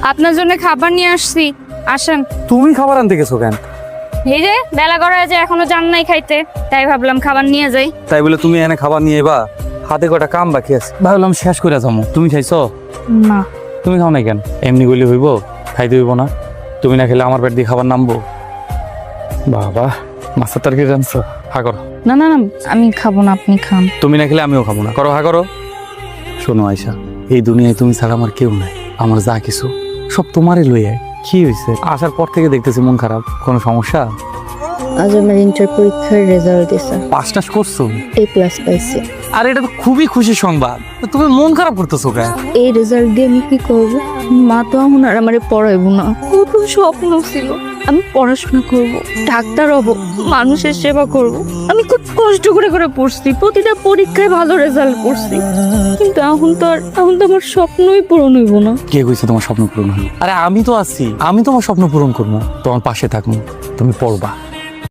আপনার জন্য খাবার নিয়ে আসছি, আসেন। তুমি খাবার আনতে গেছো কেন? এই যে বেলা করা যে এখনো যান নাই খাইতে, তাই ভাবলাম খাবার নিয়ে যাই। তাই বলে তুমি এনে খাবার নিয়ে এবা? হাতে কটা কাম বাকি আছে, ভাবলাম শেষ করে যাবো। তুমি খাইছো? না। তুমি খাও নাই কেন? এমনি গলি হইব? খাইতে হইব না? তুমি না খেলে আমার পেট দিয়ে খাবার নামবো? বাবা, মাছের তরকারি রাঁধছো? হা করো। না না না, আমি খাবো না, আপনি খান। তুমি না খেলে আমিও খাবো না, করো হা করো। শোনো আয়শা, এই দুনিয়ায় তুমি ছাড়া আমার কেউ নাই। আমার যা কিছু সব তোমারই লইয়া। কি হয়েছে? আসার পর থেকে দেখতেছি মন খারাপ। কোনো সমস্যা? আজ আমার ইন্টার পরীক্ষার রেজাল্ট দিছে, পাস টাস করছো? A+ পাইছি। আর এটা তো খুবই খুশি সংবাদ। তো তুমি মন খারাপ করতেছো কেন? এই রেজাল্ট দিয়ে আমি কি করব? মা তো এখন আর আমারে পড়াইবো না। কত স্বপ্ন ছিল, আমি পড়াশোনা করব, ডাক্তার হব, মানুষের সেবা করব। আমি খুব কষ্ট করে করে পড়ছি, প্রতিটা পরীক্ষায় ভালো রেজাল্ট করছি, কিন্তু এখন তো আমার স্বপ্নই পূরণ হইব না। কে কইছে তোমার স্বপ্ন পূরণ হলো? আরে আমি তো আছি, আমি তোমার স্বপ্ন পূরণ করবো, তোমার পাশে থাকবো, তুমি পড়বা।